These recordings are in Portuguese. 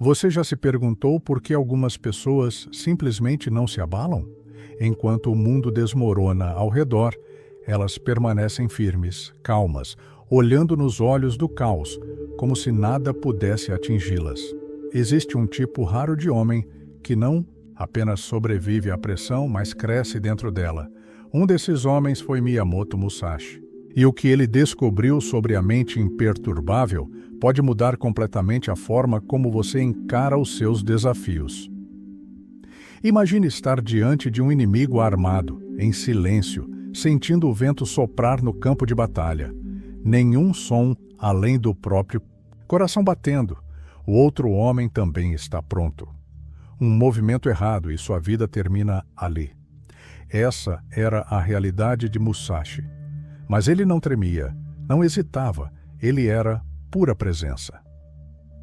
Você já se perguntou por que algumas pessoas simplesmente não se abalam? Enquanto o mundo desmorona ao redor, elas permanecem firmes, calmas, olhando nos olhos do caos, como se nada pudesse atingi-las. Existe um tipo raro de homem que não apenas sobrevive à pressão, mas cresce dentro dela. Um desses homens foi Miyamoto Musashi. E o que ele descobriu sobre a mente imperturbável pode mudar completamente a forma como você encara os seus desafios. Imagine estar diante de um inimigo armado, em silêncio, sentindo o vento soprar no campo de batalha. Nenhum som além do próprio coração batendo. O outro homem também está pronto. Um movimento errado e sua vida termina ali. Essa era a realidade de Musashi. Mas ele não tremia, não hesitava, ele era pura presença.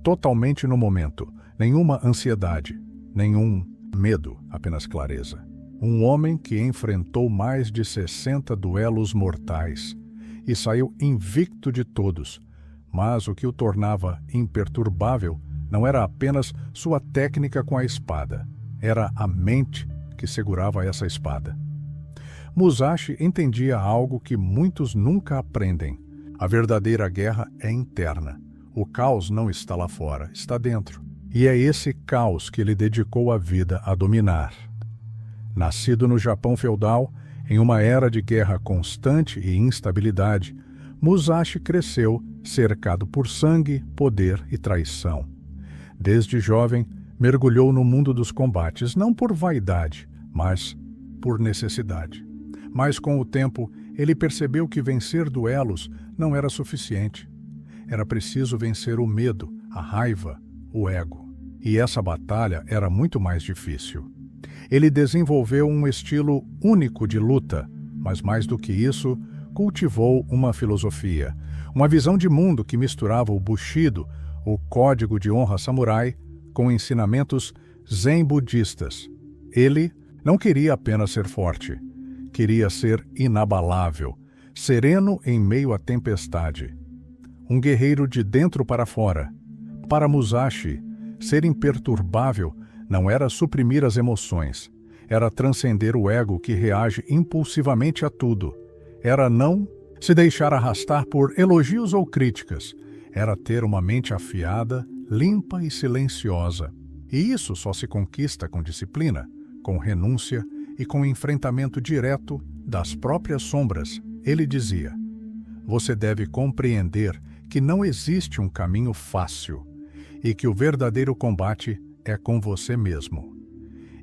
Totalmente no momento, nenhuma ansiedade, nenhum medo, apenas clareza. Um homem que enfrentou mais de 60 duelos mortais e saiu invicto de todos, mas o que o tornava imperturbável não era apenas sua técnica com a espada, era a mente que segurava essa espada. Musashi entendia algo que muitos nunca aprendem. A verdadeira guerra é interna. O caos não está lá fora, está dentro. E é esse caos que ele dedicou a vida a dominar. Nascido no Japão feudal, em uma era de guerra constante e instabilidade, Musashi cresceu cercado por sangue, poder e traição. Desde jovem, mergulhou no mundo dos combates, não por vaidade, mas por necessidade. Mas com o tempo, ele percebeu que vencer duelos não era suficiente. Era preciso vencer o medo, a raiva, o ego. E essa batalha era muito mais difícil. Ele desenvolveu um estilo único de luta, mas mais do que isso, cultivou uma filosofia, uma visão de mundo que misturava o Bushido, o código de honra samurai, com ensinamentos zen budistas. Ele não queria apenas ser forte, queria ser inabalável, sereno em meio à tempestade. Um guerreiro de dentro para fora. Para Musashi, ser imperturbável não era suprimir as emoções, era transcender o ego que reage impulsivamente a tudo. Era não se deixar arrastar por elogios ou críticas, era ter uma mente afiada, limpa e silenciosa. E isso só se conquista com disciplina, com renúncia e com enfrentamento direto das próprias sombras. Ele dizia: você deve compreender que não existe um caminho fácil e que o verdadeiro combate é com você mesmo.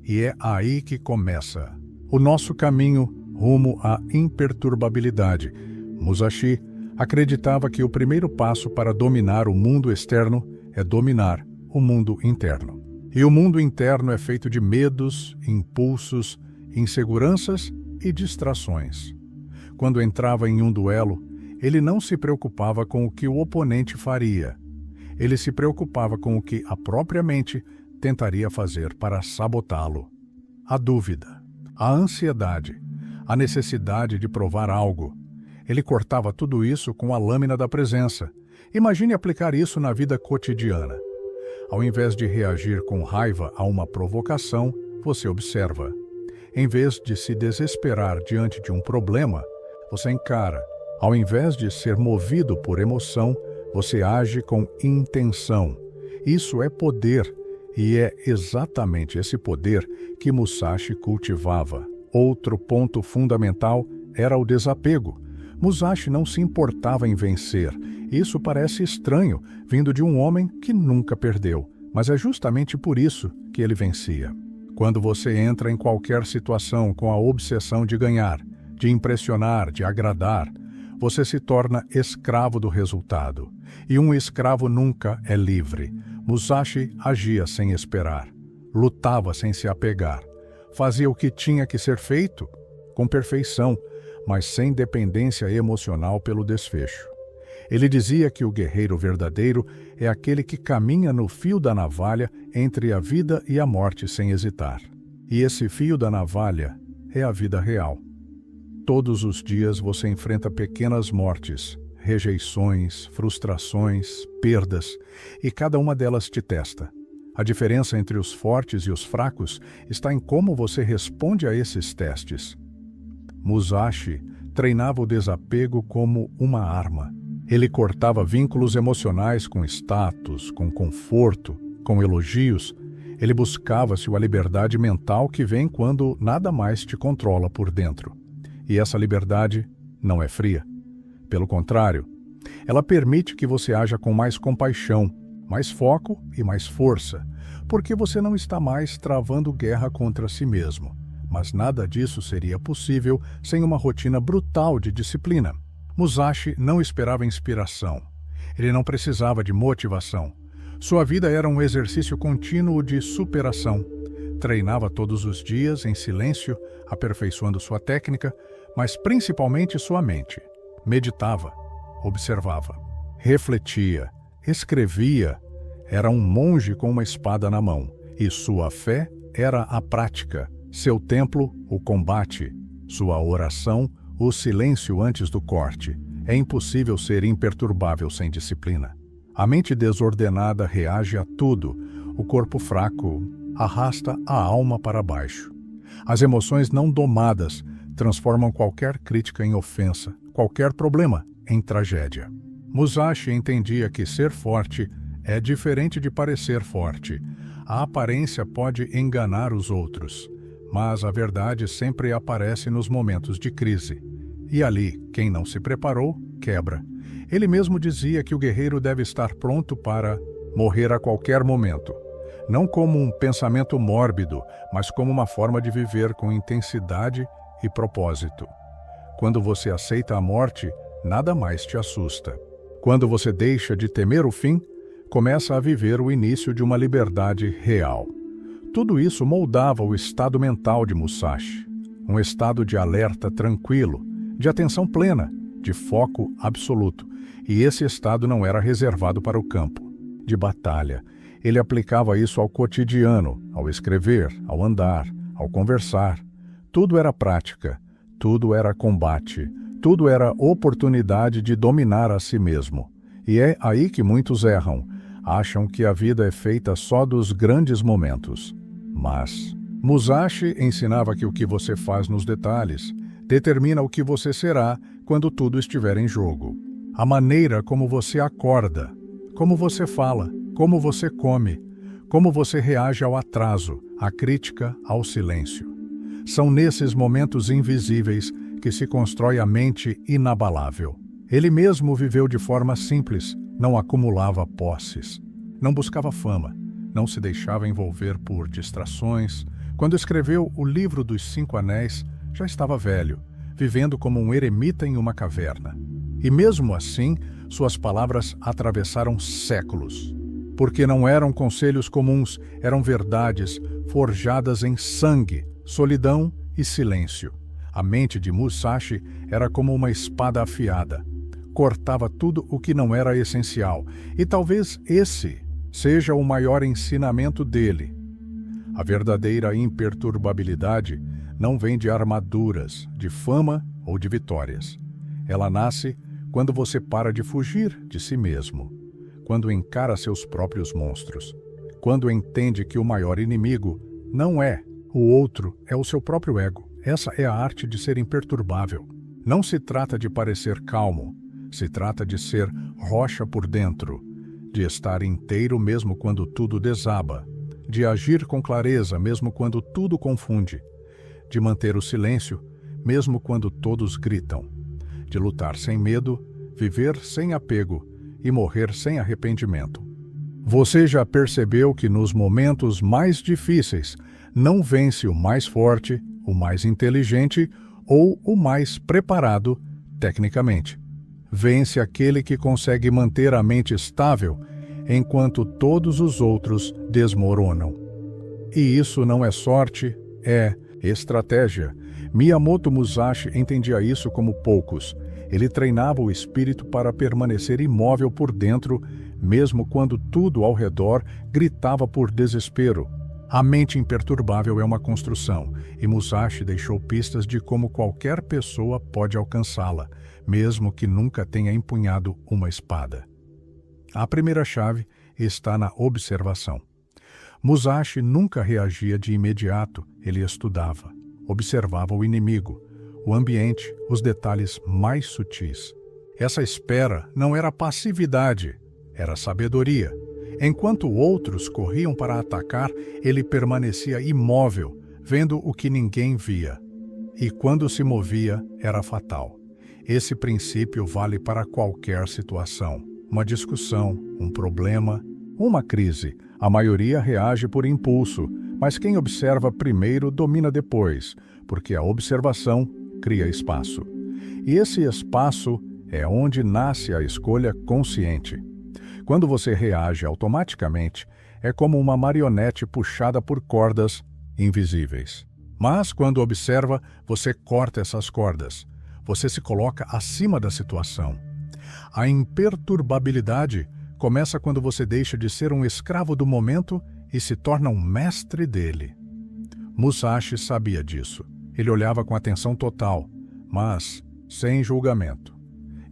E é aí que começa o nosso caminho rumo à imperturbabilidade. Musashi acreditava que o primeiro passo para dominar o mundo externo é dominar o mundo interno. E o mundo interno é feito de medos, impulsos, inseguranças e distrações. Quando entrava em um duelo, ele não se preocupava com o que o oponente faria. Ele se preocupava com o que a própria mente tentaria fazer para sabotá-lo. A dúvida, a ansiedade, a necessidade de provar algo. Ele cortava tudo isso com a lâmina da presença. Imagine aplicar isso na vida cotidiana. Ao invés de reagir com raiva a uma provocação, você observa. Em vez de se desesperar diante de um problema, você encara. Ao invés de ser movido por emoção, você age com intenção. Isso é poder, e é exatamente esse poder que Musashi cultivava. Outro ponto fundamental era o desapego. Musashi não se importava em vencer. Isso parece estranho, vindo de um homem que nunca perdeu, mas é justamente por isso que ele vencia. Quando você entra em qualquer situação com a obsessão de ganhar, de impressionar, de agradar, você se torna escravo do resultado. E um escravo nunca é livre. Musashi agia sem esperar, lutava sem se apegar, fazia o que tinha que ser feito com perfeição, mas sem dependência emocional pelo desfecho. Ele dizia que o guerreiro verdadeiro é aquele que caminha no fio da navalha entre a vida e a morte sem hesitar. E esse fio da navalha é a vida real. Todos os dias você enfrenta pequenas mortes, rejeições, frustrações, perdas, e cada uma delas te testa. A diferença entre os fortes e os fracos está em como você responde a esses testes. Musashi treinava o desapego como uma arma. Ele cortava vínculos emocionais com status, com conforto, com elogios. Ele buscava sua liberdade mental que vem quando nada mais te controla por dentro. E essa liberdade não é fria. Pelo contrário, ela permite que você haja com mais compaixão, mais foco e mais força, porque você não está mais travando guerra contra si mesmo. Mas nada disso seria possível sem uma rotina brutal de disciplina. Musashi não esperava inspiração. Ele não precisava de motivação. Sua vida era um exercício contínuo de superação. Treinava todos os dias em silêncio, aperfeiçoando sua técnica, mas principalmente sua mente. Meditava, observava, refletia, escrevia. Era um monge com uma espada na mão, e sua fé era a prática, seu templo, o combate, sua oração, o silêncio antes do corte. É impossível ser imperturbável sem disciplina. A mente desordenada reage a tudo. O corpo fraco arrasta a alma para baixo. As emoções não domadas transformam qualquer crítica em ofensa, qualquer problema em tragédia. Musashi entendia que ser forte é diferente de parecer forte. A aparência pode enganar os outros, mas a verdade sempre aparece nos momentos de crise. E ali, quem não se preparou, quebra. Ele mesmo dizia que o guerreiro deve estar pronto para morrer a qualquer momento. Não como um pensamento mórbido, mas como uma forma de viver com intensidade e propósito. Quando você aceita a morte, nada mais te assusta. Quando você deixa de temer o fim, começa a viver o início de uma liberdade real. Tudo isso moldava o estado mental de Musashi. Um estado de alerta tranquilo, de atenção plena, de foco absoluto. E esse estado não era reservado para o campo de batalha. Ele aplicava isso ao cotidiano, ao escrever, ao andar, ao conversar. Tudo era prática, tudo era combate, tudo era oportunidade de dominar a si mesmo. E é aí que muitos erram. Acham que a vida é feita só dos grandes momentos. Mas Musashi ensinava que o que você faz nos detalhes determina o que você será quando tudo estiver em jogo. A maneira como você acorda, como você fala, como você come, como você reage ao atraso, à crítica, ao silêncio. São nesses momentos invisíveis que se constrói a mente inabalável. Ele mesmo viveu de forma simples, não acumulava posses, não buscava fama, não se deixava envolver por distrações. Quando escreveu o livro dos 5 Anéis, já estava velho, vivendo como um eremita em uma caverna. E mesmo assim, suas palavras atravessaram séculos. Porque não eram conselhos comuns, eram verdades forjadas em sangue, solidão e silêncio. A mente de Musashi era como uma espada afiada. Cortava tudo o que não era essencial. E talvez esse seja o maior ensinamento dele. A verdadeira imperturbabilidade não vem de armaduras, de fama ou de vitórias. Ela nasce quando você para de fugir de si mesmo, quando encara seus próprios monstros, quando entende que o maior inimigo não é o outro, é o seu próprio ego. Essa é a arte de ser imperturbável. Não se trata de parecer calmo, se trata de ser rocha por dentro, de estar inteiro mesmo quando tudo desaba, de agir com clareza mesmo quando tudo confunde, de manter o silêncio mesmo quando todos gritam, de lutar sem medo, viver sem apego e morrer sem arrependimento. Você já percebeu que nos momentos mais difíceis não vence o mais forte, o mais inteligente ou o mais preparado tecnicamente. Vence aquele que consegue manter a mente estável enquanto todos os outros desmoronam. E isso não é sorte, é estratégia. Miyamoto Musashi entendia isso como poucos. Ele treinava o espírito para permanecer imóvel por dentro, mesmo quando tudo ao redor gritava por desespero. A mente imperturbável é uma construção, e Musashi deixou pistas de como qualquer pessoa pode alcançá-la, mesmo que nunca tenha empunhado uma espada. A primeira chave está na observação. Musashi nunca reagia de imediato, ele estudava, observava o inimigo, o ambiente, os detalhes mais sutis. Essa espera não era passividade, era sabedoria. Enquanto outros corriam para atacar, ele permanecia imóvel, vendo o que ninguém via. E quando se movia, era fatal. Esse princípio vale para qualquer situação. Uma discussão, um problema, uma crise. A maioria reage por impulso, mas quem observa primeiro domina depois, porque a observação cria espaço. E esse espaço é onde nasce a escolha consciente. Quando você reage automaticamente, é como uma marionete puxada por cordas invisíveis. Mas quando observa, você corta essas cordas. Você se coloca acima da situação. A imperturbabilidade começa quando você deixa de ser um escravo do momento e se torna um mestre dele. Musashi sabia disso. Ele olhava com atenção total, mas sem julgamento.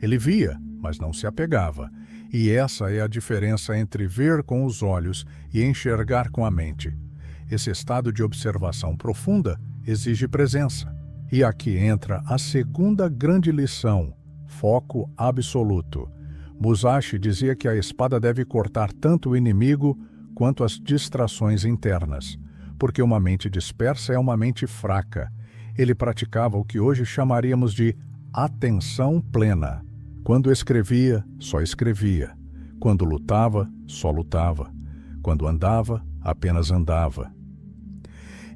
Ele via, mas não se apegava. E essa é a diferença entre ver com os olhos e enxergar com a mente. Esse estado de observação profunda exige presença. E aqui entra a segunda grande lição: foco absoluto. Musashi dizia que a espada deve cortar tanto o inimigo quanto as distrações internas, porque uma mente dispersa é uma mente fraca. Ele praticava o que hoje chamaríamos de atenção plena. Quando escrevia, só escrevia. Quando lutava, só lutava. Quando andava, apenas andava.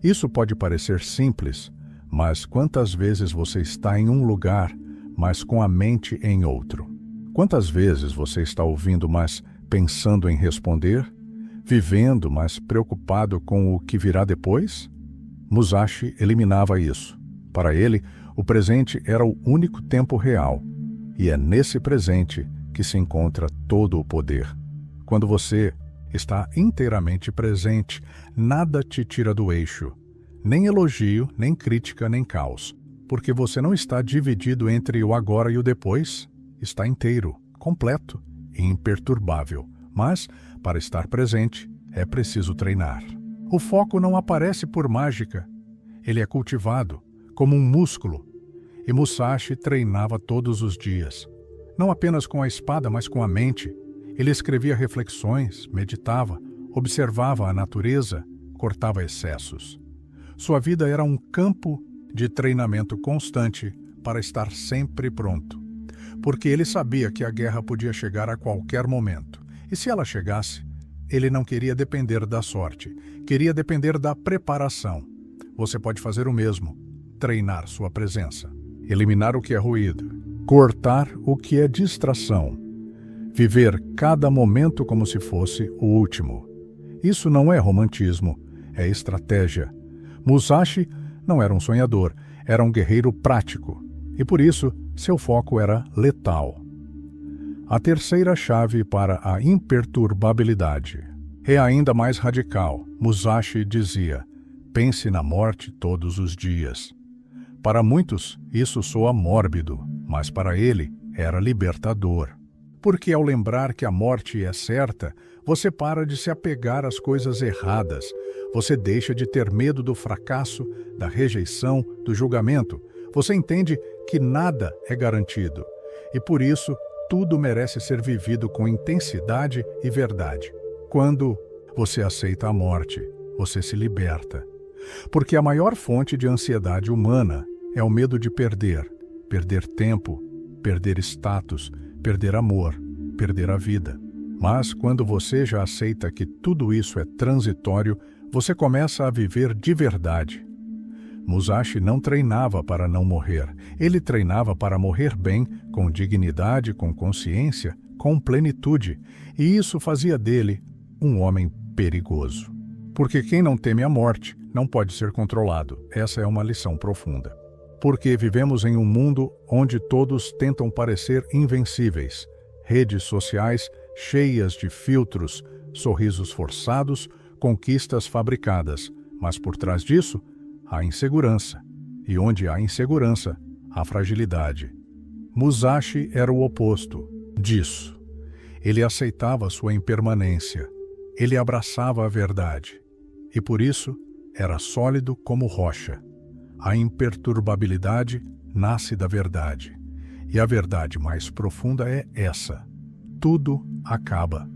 Isso pode parecer simples, mas quantas vezes você está em um lugar, mas com a mente em outro? Quantas vezes você está ouvindo, mas pensando em responder? Vivendo, mas preocupado com o que virá depois? Musashi eliminava isso. Para ele, o presente era o único tempo real. E é nesse presente que se encontra todo o poder. Quando você está inteiramente presente, nada te tira do eixo. Nem elogio, nem crítica, nem caos. Porque você não está dividido entre o agora e o depois. Está inteiro, completo e imperturbável. Mas, para estar presente, é preciso treinar. O foco não aparece por mágica. Ele é cultivado, como um músculo. E Musashi treinava todos os dias. Não apenas com a espada, mas com a mente. Ele escrevia reflexões, meditava, observava a natureza, cortava excessos. Sua vida era um campo de treinamento constante para estar sempre pronto. Porque ele sabia que a guerra podia chegar a qualquer momento. E se ela chegasse, ele não queria depender da sorte, queria depender da preparação. Você pode fazer o mesmo, treinar sua presença. Eliminar o que é ruído, cortar o que é distração, viver cada momento como se fosse o último. Isso não é romantismo, é estratégia. Musashi não era um sonhador, era um guerreiro prático, e por isso seu foco era letal. A terceira chave para a imperturbabilidade é ainda mais radical. Musashi dizia: pense na morte todos os dias. Para muitos, isso soa mórbido, mas para ele era libertador. Porque ao lembrar que a morte é certa, você para de se apegar às coisas erradas. Você deixa de ter medo do fracasso, da rejeição, do julgamento. Você entende que nada é garantido. E por isso, tudo merece ser vivido com intensidade e verdade. Quando você aceita a morte, você se liberta. Porque a maior fonte de ansiedade humana é o medo de perder. Perder tempo, perder status, perder amor, perder a vida. Mas quando você já aceita que tudo isso é transitório, você começa a viver de verdade. Musashi não treinava para não morrer. Ele treinava para morrer bem, com dignidade, com consciência, com plenitude. E isso fazia dele um homem perigoso. Porque quem não teme a morte não pode ser controlado. Essa é uma lição profunda. Porque vivemos em um mundo onde todos tentam parecer invencíveis. Redes sociais cheias de filtros, sorrisos forçados, conquistas fabricadas. Mas por trás disso, há insegurança. E onde há insegurança, há fragilidade. Musashi era o oposto disso. Ele aceitava sua impermanência. Ele abraçava a verdade. e por isso era sólido como rocha. A imperturbabilidade nasce da verdade, e a verdade mais profunda é essa: tudo acaba.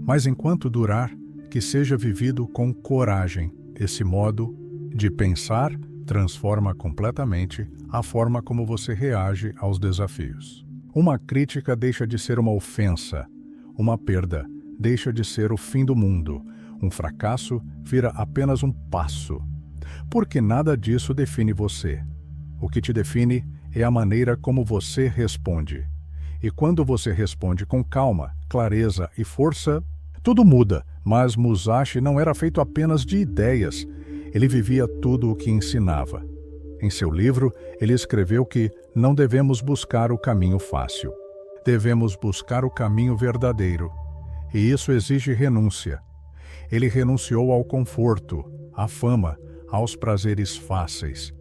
Mas enquanto durar, que seja vivido com coragem. Esse modo de pensar transforma completamente a forma como você reage aos desafios. Uma crítica deixa de ser uma ofensa, uma perda deixa de ser o fim do mundo, um fracasso vira apenas um passo. Porque nada disso define você. O que te define é a maneira como você responde. E quando você responde com calma, clareza e força, tudo muda. Mas Musashi não era feito apenas de ideias. Ele vivia tudo o que ensinava. Em seu livro, ele escreveu que não devemos buscar o caminho fácil. Devemos buscar o caminho verdadeiro. E isso exige renúncia. Ele renunciou ao conforto, à fama, aos prazeres fáceis.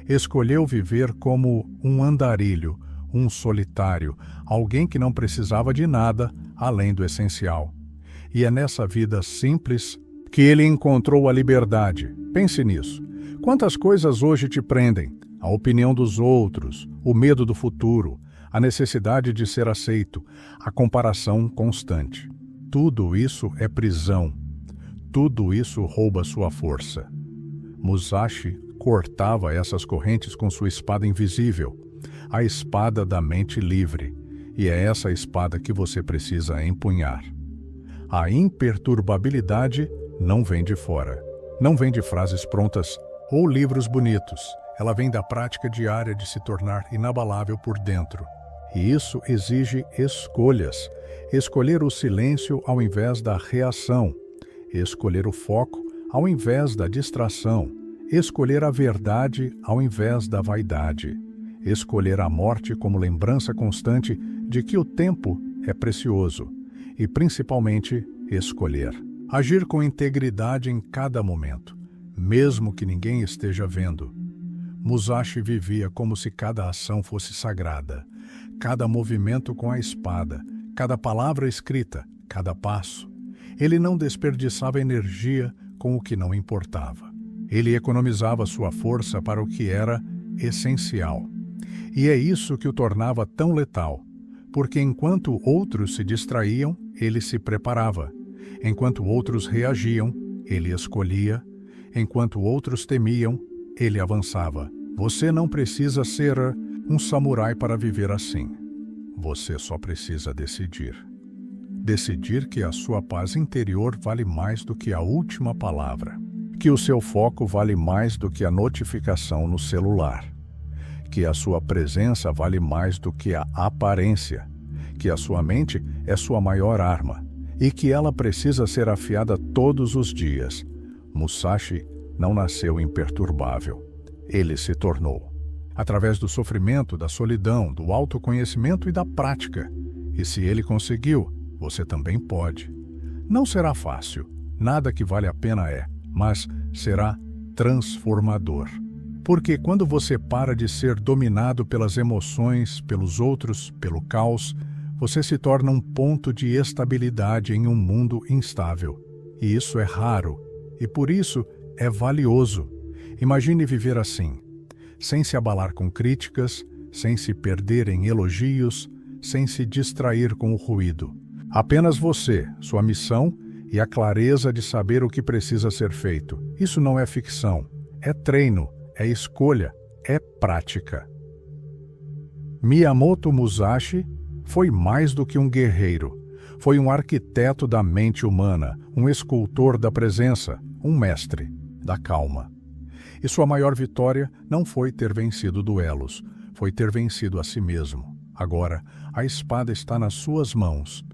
Escolheu viver como um andarilho, um solitário, alguém que não precisava de nada além do essencial. E é nessa vida simples que ele encontrou a liberdade. Pense nisso. Quantas coisas hoje te prendem? A opinião dos outros, o medo do futuro, a necessidade de ser aceito, a comparação constante. Tudo isso é prisão. Tudo isso rouba sua força. Musashi cortava essas correntes com sua espada invisível, a espada da mente livre, e é essa espada que você precisa empunhar. A imperturbabilidade não vem de fora, não vem de frases prontas ou livros bonitos, ela vem da prática diária de se tornar inabalável por dentro. E isso exige escolhas, escolher o silêncio ao invés da reação, escolher o foco ao invés da distração, escolher a verdade ao invés da vaidade, escolher a morte como lembrança constante de que o tempo é precioso e, principalmente, escolher. Agir com integridade em cada momento, mesmo que ninguém esteja vendo. Musashi vivia como se cada ação fosse sagrada, cada movimento com a espada, cada palavra escrita, cada passo. Ele não desperdiçava energia com o que não importava. Ele economizava sua força para o que era essencial. E é isso que o tornava tão letal, porque enquanto outros se distraíam, ele se preparava. Enquanto outros reagiam, ele escolhia. Enquanto outros temiam, ele avançava. Você não precisa ser um samurai para viver assim. Você só precisa decidir. Decidir que a sua paz interior vale mais do que a última palavra. Que o seu foco vale mais do que a notificação no celular. Que a sua presença vale mais do que a aparência. Que a sua mente é sua maior arma. E que ela precisa ser afiada todos os dias. Musashi não nasceu imperturbável. Ele se tornou. Através do sofrimento, da solidão, do autoconhecimento e da prática. E se ele conseguiu, você também pode. Não será fácil, nada que vale a pena é, mas será transformador. Porque quando você para de ser dominado pelas emoções, pelos outros, pelo caos, você se torna um ponto de estabilidade em um mundo instável. E isso é raro, e por isso é valioso. Imagine viver assim, sem se abalar com críticas, sem se perder em elogios, sem se distrair com o ruído. Apenas você, sua missão e a clareza de saber o que precisa ser feito. Isso não é ficção, é treino, é escolha, é prática. Miyamoto Musashi foi mais do que um guerreiro. Foi um arquiteto da mente humana, um escultor da presença, um mestre da calma. E sua maior vitória não foi ter vencido duelos, foi ter vencido a si mesmo. Agora, a espada está nas suas mãos.